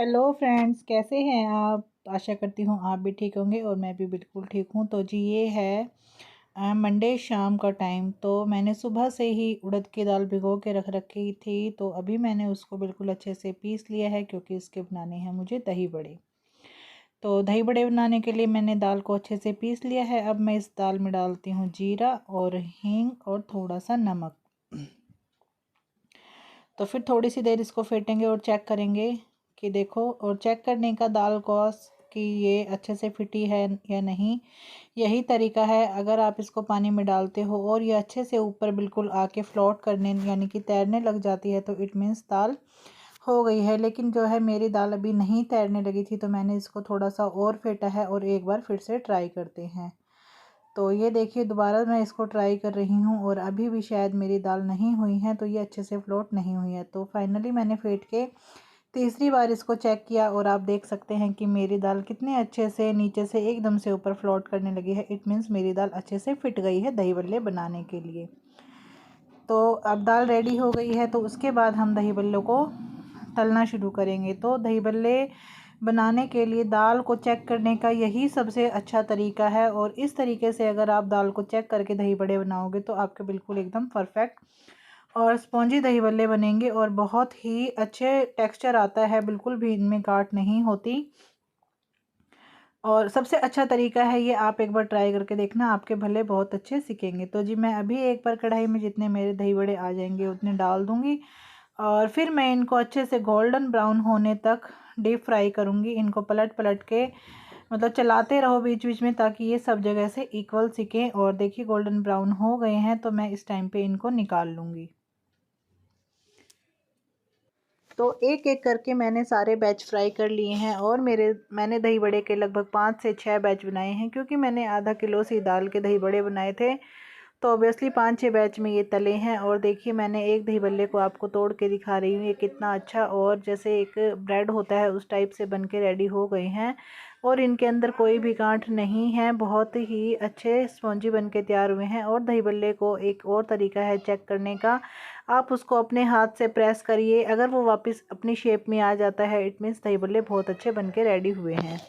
Hello friends, कैसे हैं आप। आशा करती हूँ आप भी ठीक होंगे और मैं भी बिल्कुल ठीक हूँ। तो जी ये है मंडे शाम का टाइम। तो मैंने सुबह से ही उड़द की दाल भिगो के रख रखी थी। तो अभी मैंने उसको बिल्कुल अच्छे से पीस लिया है क्योंकि इसके बनाने हैं मुझे दही बड़े। तो दही बड़े बनाने के लिए मैंने दाल को अच्छे से पीस लिया है। अब मैं इस दाल में डालती हूँ जीरा और हींग और थोड़ा सा नमक। तो फिर थोड़ी सी देर इसको फेंटेंगे और चेक करेंगे कि देखो, और चेक करने का दाल को कि ये अच्छे से फिटी है या नहीं, यही तरीका है। अगर आप इसको पानी में डालते हो और ये अच्छे से ऊपर बिल्कुल आके फ्लोट करने यानी कि तैरने लग जाती है तो इट मीन्स दाल हो गई है। लेकिन जो है मेरी दाल अभी नहीं तैरने लगी थी तो मैंने इसको थोड़ा सा और फेंटा है और एक बार फिर से ट्राई करते हैं। तो ये देखिए दोबारा मैं इसको ट्राई कर रही हूँ और अभी भी शायद मेरी दाल नहीं हुई है, तो ये अच्छे से फ्लोट नहीं हुई है। तो फाइनली मैंने फेंट के तीसरी बार इसको चेक किया और आप देख सकते हैं कि मेरी दाल कितने अच्छे से नीचे से एकदम से ऊपर फ्लोट करने लगी है। इट मीन्स मेरी दाल अच्छे से फिट गई है दही बल्ले बनाने के लिए। तो अब दाल रेडी हो गई है तो उसके बाद हम दही बल्लों को तलना शुरू करेंगे। तो दही बल्ले बनाने के लिए दाल को चेक करने का यही सबसे अच्छा तरीका है, और इस तरीके से अगर आप दाल को चेक करके दही बड़े बनाओगे तो आपके बिल्कुल एकदम परफेक्ट और स्पॉन्जी दही बल्ले बनेंगे और बहुत ही अच्छे टेक्सचर आता है, बिल्कुल भी इनमें गांठ नहीं होती। और सबसे अच्छा तरीका है ये, आप एक बार ट्राई करके देखना, आपके भले बहुत अच्छे सीखेंगे। तो जी मैं अभी एक बार कढ़ाई में जितने मेरे दही बड़े आ जाएंगे उतने डाल दूँगी और फिर मैं इनको अच्छे से गोल्डन ब्राउन होने तक डीप फ्राई करूँगी। इनको पलट पलट के मतलब चलाते रहो बीच बीच में ताकि ये सब जगह से इक्वल सिकें। और देखिए गोल्डन ब्राउन हो गए हैं तो मैं इस टाइम पे इनको निकाल लूँगी। तो एक एक करके मैंने सारे बैच फ्राई कर लिए हैं और मैंने दही बड़े के लगभग 5 से 6 बैच बनाए हैं, क्योंकि मैंने आधा किलो सी दाल के दही बड़े बनाए थे। तो ऑब्वियसली 5-6 बैच में ये तले हैं। और देखिए मैंने एक दही बल्ले को आपको तोड़ के दिखा रही हूँ, ये कितना अच्छा और जैसे एक ब्रेड होता है उस टाइप से बन के रेडी हो गए हैं। और इनके अंदर कोई भी गांठ नहीं है, बहुत ही अच्छे स्पॉन्जी बन के तैयार हुए हैं। और दही बल्ले को एक और तरीका है चेक करने का, आप उसको अपने हाथ से प्रेस करिए, अगर वो वापस अपनी शेप में आ जाता है इट मीन्स दही बल्ले बहुत अच्छे बन के रेडी हुए हैं।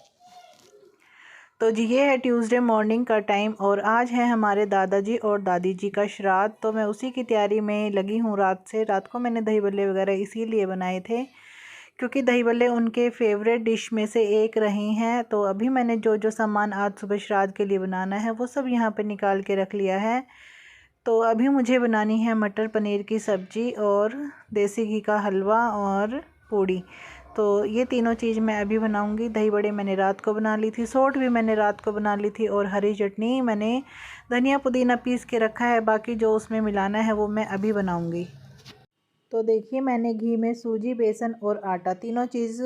तो जी ये है ट्यूसडे मॉर्निंग का टाइम और आज है हमारे दादाजी और दादी जी का श्राद्ध। तो मैं उसी की तैयारी में लगी हूँ रात से। रात को मैंने दही बल्ले वगैरह इसीलिए बनाए थे क्योंकि दही बल्ले उनके फेवरेट डिश में से एक रहे हैं। तो अभी मैंने जो जो सामान आज सुबह श्राद्ध के लिए बनाना है वो सब यहाँ पे निकाल के रख लिया है। तो अभी मुझे बनानी है मटर पनीर की सब्ज़ी और देसी घी का हलवा और पूड़ी। तो ये तीनों चीज़ मैं अभी बनाऊंगी। दही बड़े मैंने रात को बना ली थी, सोट भी मैंने रात को बना ली थी और हरी चटनी मैंने धनिया पुदीना पीस के रखा है, बाकी जो उसमें मिलाना है वो मैं अभी बनाऊंगी। तो देखिए मैंने घी में सूजी, बेसन और आटा तीनों चीज़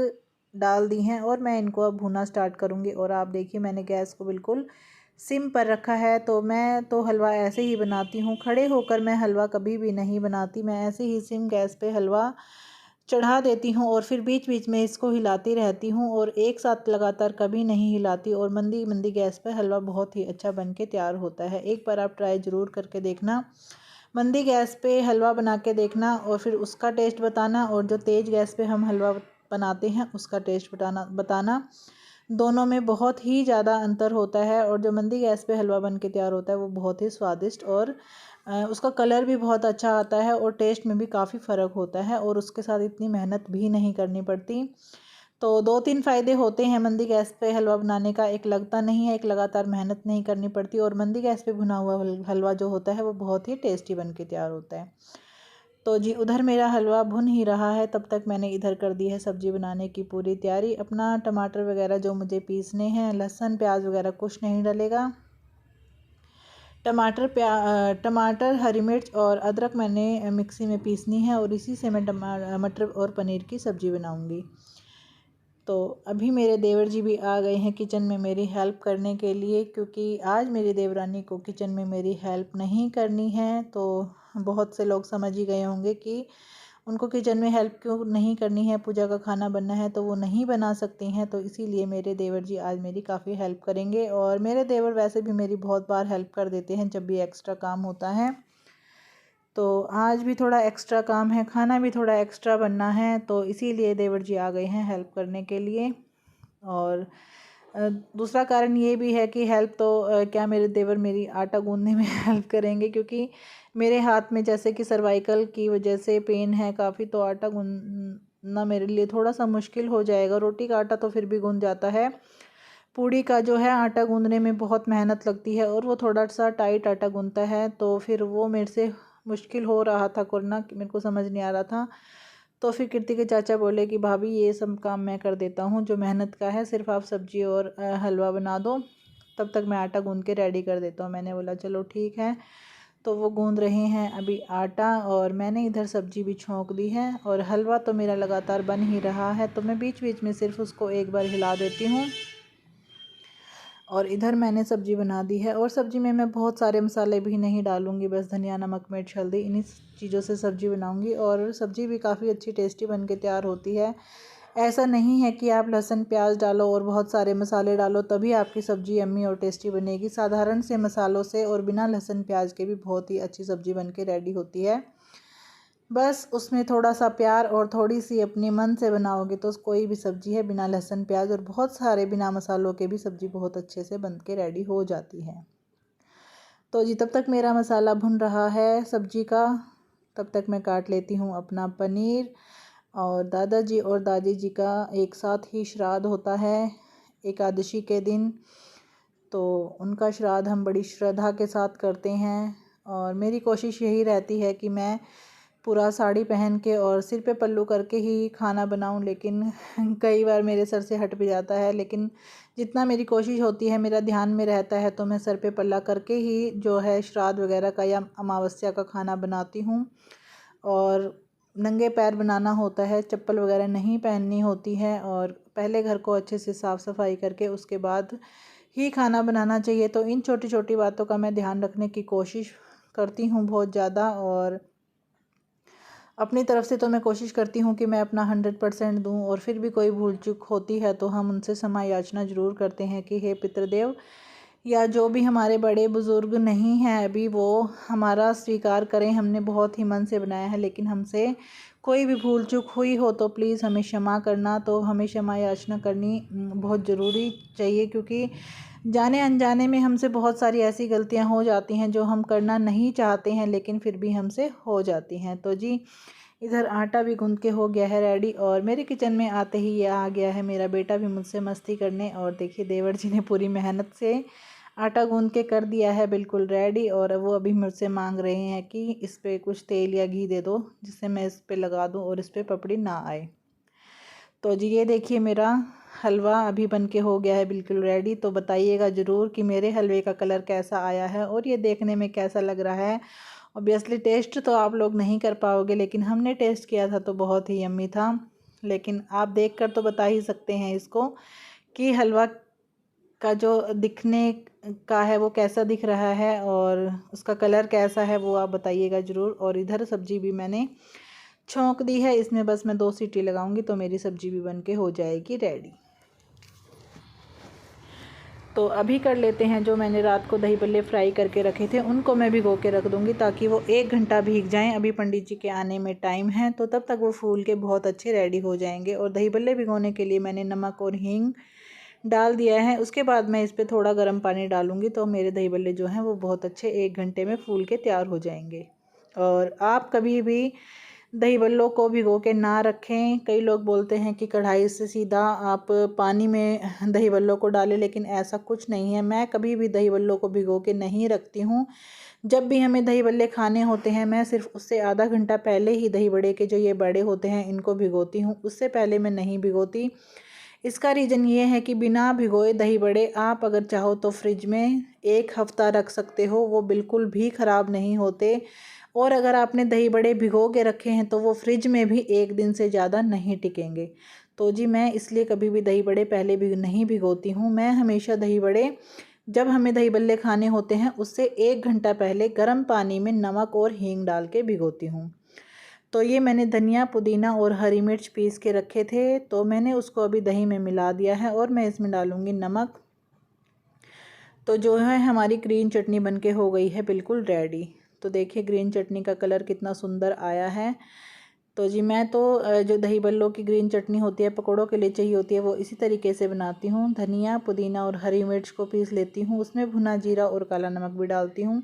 डाल दी हैं और मैं इनको अब भूना स्टार्ट करूंगी। और आप देखिए मैंने गैस को बिल्कुल सिम पर रखा है। तो मैं तो हलवा ऐसे ही बनाती हूँ, खड़े होकर मैं हलवा कभी भी नहीं बनाती। मैं ऐसे ही सिम गैस पे हलवा चढ़ा देती हूँ और फिर बीच बीच में इसको हिलाती रहती हूँ और एक साथ लगातार कभी नहीं हिलाती। और मंदी मंदी गैस पर हलवा बहुत ही अच्छा बन के तैयार होता है। एक बार आप ट्राई ज़रूर करके देखना, मंदी गैस पे हलवा बना के देखना और फिर उसका टेस्ट बताना, और जो तेज़ गैस पे हम हलवा बनाते हैं उसका टेस्ट बताना। दोनों में बहुत ही ज़्यादा अंतर होता है और जो मंदी गैस पे हलवा बन के तैयार होता है वो बहुत ही स्वादिष्ट और उसका कलर भी बहुत अच्छा आता है और टेस्ट में भी काफ़ी फ़र्क होता है और उसके साथ इतनी मेहनत भी नहीं करनी पड़ती। तो 2-3 फ़ायदे होते हैं मंदी गैस पे हलवा बनाने का। एक लगता नहीं है, एक लगातार मेहनत नहीं करनी पड़ती और मंदी गैस पे भुना हुआ हलवा जो होता है वो बहुत ही टेस्टी बन के तैयार होता है। तो जी उधर मेरा हलवा भुन ही रहा है, तब तक मैंने इधर कर दी है सब्ज़ी बनाने की पूरी तैयारी। अपना टमाटर वगैरह जो मुझे पीसने हैं, लहसुन प्याज वगैरह कुछ नहीं डलेगा। टमाटर, हरी मिर्च और अदरक मैंने मिक्सी में पीसनी है और इसी से मैं मटर और पनीर की सब्ज़ी बनाऊंगी। तो अभी मेरे देवर जी भी आ गए हैं किचन में मेरी हेल्प करने के लिए, क्योंकि आज मेरी देवरानी को किचन में मेरी हेल्प नहीं करनी है। तो बहुत से लोग समझ ही गए होंगे कि उनको किचन में हेल्प क्यों नहीं करनी है, पूजा का खाना बनना है तो वो नहीं बना सकती हैं। तो इसीलिए मेरे देवर जी आज मेरी काफ़ी हेल्प करेंगे और मेरे देवर वैसे भी मेरी बहुत बार हेल्प कर देते हैं जब भी एक्स्ट्रा काम होता है। तो आज भी थोड़ा एक्स्ट्रा काम है, खाना भी थोड़ा एक्स्ट्रा बनना है, तो इसीलिए देवर जी आ गए हैं हेल्प करने के लिए। और दूसरा कारण ये भी है कि हेल्प तो क्या मेरे देवर मेरी आटा गूंदने में हेल्प करेंगे, क्योंकि मेरे हाथ में जैसे कि सर्वाइकल की वजह से पेन है काफ़ी, तो आटा गूंदना मेरे लिए थोड़ा सा मुश्किल हो जाएगा। रोटी का आटा तो फिर भी गूंद जाता है, पूड़ी का जो है आटा गूंदने में बहुत मेहनत लगती है और वो थोड़ा सा टाइट आटा गूंदता है, तो फिर वो मेरे से मुश्किल हो रहा था करना, मेरे को समझ नहीं आ रहा था। तो फिर कीर्ति के चाचा बोले कि भाभी ये सब काम मैं कर देता हूँ जो मेहनत का है, सिर्फ आप सब्जी और हलवा बना दो, तब तक मैं आटा गूंद के रेडी कर देता हूँ। मैंने बोला चलो ठीक है। तो वो गूंद रहे हैं अभी आटा और मैंने इधर सब्जी भी छोंक दी है, और हलवा तो मेरा लगातार बन ही रहा है, तो मैं बीच बीच में सिर्फ उसको एक बार हिला देती हूँ। और इधर मैंने सब्ज़ी बना दी है, और सब्ज़ी में मैं बहुत सारे मसाले भी नहीं डालूँगी, बस धनिया, नमक, मिर्च, हल्दी, इन्हीं चीज़ों से सब्ज़ी बनाऊँगी, और सब्ज़ी भी काफ़ी अच्छी टेस्टी बन के तैयार होती है। ऐसा नहीं है कि आप लहसुन प्याज डालो और बहुत सारे मसाले डालो तभी आपकी सब्ज़ी यम्मी और टेस्टी बनेगी। साधारण से मसालों से और बिना लहसुन प्याज के भी बहुत ही अच्छी सब्ज़ी बन के रेडी होती है। बस उसमें थोड़ा सा प्यार और थोड़ी सी अपने मन से बनाओगे तो कोई भी सब्ज़ी है बिना लहसुन प्याज और बहुत सारे बिना मसालों के भी सब्ज़ी बहुत अच्छे से बन के रेडी हो जाती है। तो जी तब तक मेरा मसाला भुन रहा है सब्ज़ी का, तब तक मैं काट लेती हूँ अपना पनीर। और दादाजी और दादी जी का एक साथ ही श्राद्ध होता है एकादशी के दिन, तो उनका श्राद्ध हम बड़ी श्रद्धा के साथ करते हैं। और मेरी कोशिश यही रहती है कि मैं पूरा साड़ी पहन के और सिर पे पल्लू करके ही खाना बनाऊं, लेकिन कई बार मेरे सर से हट भी जाता है, लेकिन जितना मेरी कोशिश होती है मेरा ध्यान में रहता है तो मैं सर पे पल्ला करके ही जो है श्राद्ध वगैरह का या अमावस्या का खाना बनाती हूँ। और नंगे पैर बनाना होता है, चप्पल वगैरह नहीं पहननी होती है, और पहले घर को अच्छे से साफ़ सफाई करके उसके बाद ही खाना बनाना चाहिए। तो इन छोटी छोटी बातों का मैं ध्यान रखने की कोशिश करती हूँ बहुत ज़्यादा, और अपनी तरफ से तो मैं कोशिश करती हूँ कि मैं अपना 100% दूँ, और फिर भी कोई भूल चूक होती है तो हम उनसे क्षमा याचना ज़रूर करते हैं कि हे पितृदेव या जो भी हमारे बड़े बुज़ुर्ग नहीं हैं अभी, वो हमारा स्वीकार करें। हमने बहुत ही मन से बनाया है, लेकिन हमसे कोई भी भूल चूक हुई हो तो प्लीज़ हमें क्षमा करना। तो हमें क्षमा याचना करनी बहुत ज़रूरी चाहिए, क्योंकि जाने अनजाने में हमसे बहुत सारी ऐसी गलतियां हो जाती हैं जो हम करना नहीं चाहते हैं, लेकिन फिर भी हमसे हो जाती हैं। तो जी इधर आटा भी गूंद के हो गया है रेडी, और मेरे किचन में आते ही ये आ गया है मेरा बेटा भी मुझसे मस्ती करने। और देखिए देवर जी ने पूरी मेहनत से आटा गूंद के कर दिया है बिल्कुल रेडी, और वो अभी मुझसे मांग रहे हैं कि इस पर कुछ तेल या घी दे दो जिससे मैं इस पर लगा दूँ और इस पर पपड़ी ना आए। तो जी ये देखिए मेरा हलवा अभी बन के हो गया है बिल्कुल रेडी। तो बताइएगा ज़रूर कि मेरे हलवे का कलर कैसा आया है और ये देखने में कैसा लग रहा है। ऑब्वियसली टेस्ट तो आप लोग नहीं कर पाओगे, लेकिन हमने टेस्ट किया था तो बहुत ही यम्मी था। लेकिन आप देखकर तो बता ही सकते हैं इसको कि हलवा का जो दिखने का है वो कैसा दिख रहा है और उसका कलर कैसा है, वो आप बताइएगा ज़रूर। और इधर सब्ज़ी भी मैंने छोंक दी है, इसमें बस मैं 2 सीटी लगाऊंगी तो मेरी सब्ज़ी भी बन के हो जाएगी रेडी। तो अभी कर लेते हैं, जो मैंने रात को दही बल्ले फ्राई करके रखे थे उनको मैं भिगो के रख दूंगी ताकि वो 1 घंटा भीग जाएं। अभी पंडित जी के आने में टाइम है तो तब तक वो फूल के बहुत अच्छे रेडी हो जाएंगे। और दही बल्ले भिगोने के लिए मैंने नमक और हींग डाल दिया है। उसके बाद मैं इस पर थोड़ा गर्म पानी डालूंगी तो मेरे दही बल्ले जो हैं वो बहुत अच्छे 1 घंटे में फूल के तैयार हो जाएंगे। और आप कभी भी दही बल्लों को भिगो के ना रखें। कई लोग बोलते हैं कि कढ़ाई से सीधा आप पानी में दही बल्लों को डालें, लेकिन ऐसा कुछ नहीं है। मैं कभी भी दही बल्लों को भिगो के नहीं रखती हूँ। जब भी हमें दही बल्ले खाने होते हैं मैं सिर्फ उससे आधा घंटा पहले ही दही बड़े के जो ये बड़े होते हैं इनको भिगोती हूँ, उससे पहले मैं नहीं भिगोती। इसका रीज़न ये है कि बिना भिगोए दही बड़े आप अगर चाहो तो फ्रिज में 1 हफ़्ता रख सकते हो, वो बिल्कुल भी ख़राब नहीं होते। और अगर आपने दही बड़े भिगो के रखे हैं तो वो फ्रिज में भी 1 दिन से ज़्यादा नहीं टिकेंगे। तो जी मैं इसलिए कभी भी दही बड़े पहले भी नहीं भिगोती हूँ। मैं हमेशा दही बड़े जब हमें दही बल्ले खाने होते हैं उससे 1 घंटा पहले गर्म पानी में नमक और हींग डाल के भिगोती हूँ। तो ये मैंने धनिया, पुदीना और हरी मिर्च पीस के रखे थे तो मैंने उसको अभी दही में मिला दिया है और मैं इसमें डालूँगी नमक। तो जो है हमारी ग्रीन चटनी बनके हो गई है बिल्कुल रेडी। तो देखिए ग्रीन चटनी का कलर कितना सुंदर आया है। तो जी मैं तो जो दही बल्लों की ग्रीन चटनी होती है पकौड़ों के लिए चाहिए होती है वो इसी तरीके से बनाती हूँ। धनिया, पुदीना और हरी मिर्च को पीस लेती हूँ, उसमें भुना जीरा और काला नमक भी डालती हूँ।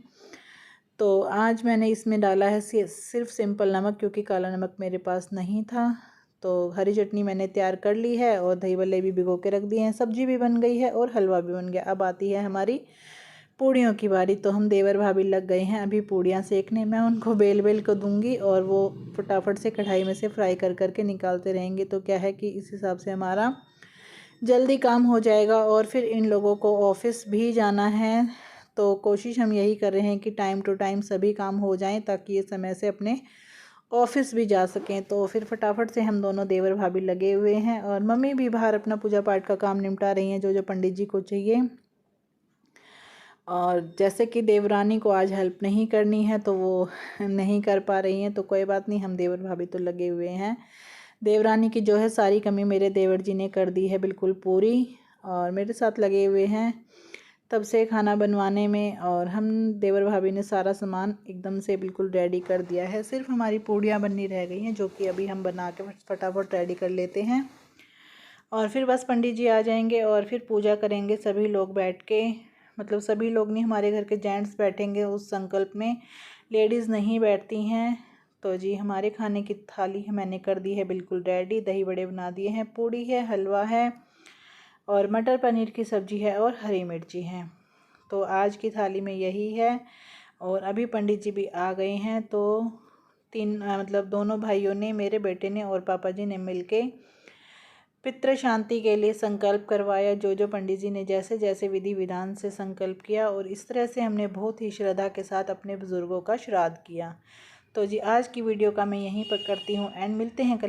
तो आज मैंने इसमें डाला है सिर्फ सिंपल नमक, क्योंकि काला नमक मेरे पास नहीं था। तो हरी चटनी मैंने तैयार कर ली है और दही बल्ले भी भिगो के रख दिए हैं, सब्जी भी बन गई है और हलवा भी बन गया। अब आती है हमारी पूड़ियों की बारी। तो हम देवर भाभी लग गए हैं अभी पूड़ियाँ सेकने। मैं उनको बेल बेल को दूंगी और वो फटाफट से कढ़ाई में से फ्राई कर करके निकालते रहेंगे। तो क्या है कि इस हिसाब से हमारा जल्दी काम हो जाएगा और फिर इन लोगों को ऑफिस भी जाना है। तो कोशिश हम यही कर रहे हैं कि टाइम टू टाइम सभी काम हो जाएं ताकि ये समय से अपने ऑफिस भी जा सकें। तो फिर फटाफट से हम दोनों देवर भाभी लगे हुए हैं और मम्मी भी बाहर अपना पूजा पाठ का काम निपटा रही हैं जो जो पंडित जी को चाहिए। और जैसे कि देवरानी को आज हेल्प नहीं करनी है तो वो नहीं कर पा रही हैं, तो कोई बात नहीं, हम देवर भाभी तो लगे हुए हैं। देवरानी की जो है सारी कमी मेरे देवर जी ने कर दी है बिल्कुल पूरी, और मेरे साथ लगे हुए हैं तब से खाना बनवाने में। और हम देवर भाभी ने सारा सामान एकदम से बिल्कुल रेडी कर दिया है, सिर्फ हमारी पूड़ियाँ बननी रह गई हैं जो कि अभी हम बना के फटाफट रेडी कर लेते हैं। और फिर बस पंडित जी आ जाएंगे और फिर पूजा करेंगे सभी लोग बैठ के। मतलब सभी लोग नहीं, हमारे घर के जेंट्स बैठेंगे उस संकल्प में, लेडीज़ नहीं बैठती हैं। तो जी हमारे खाने की थाली मैंने कर दी है बिल्कुल रेडी। दही बड़े बना दिए हैं, पूड़ी है, हलवा है और मटर पनीर की सब्ज़ी है और हरी मिर्ची है। तो आज की थाली में यही है। और अभी पंडित जी भी आ गए हैं। तो मतलब दोनों भाइयों ने, मेरे बेटे ने और पापा जी ने मिलके पितृ शांति के लिए संकल्प करवाया। जो जो पंडित जी ने जैसे जैसे विधि विधान से संकल्प किया, और इस तरह से हमने बहुत ही श्रद्धा के साथ अपने बुज़ुर्गों का श्राद्ध किया। तो जी आज की वीडियो का मैं यहीं पर करती हूँ एंड। मिलते हैं कल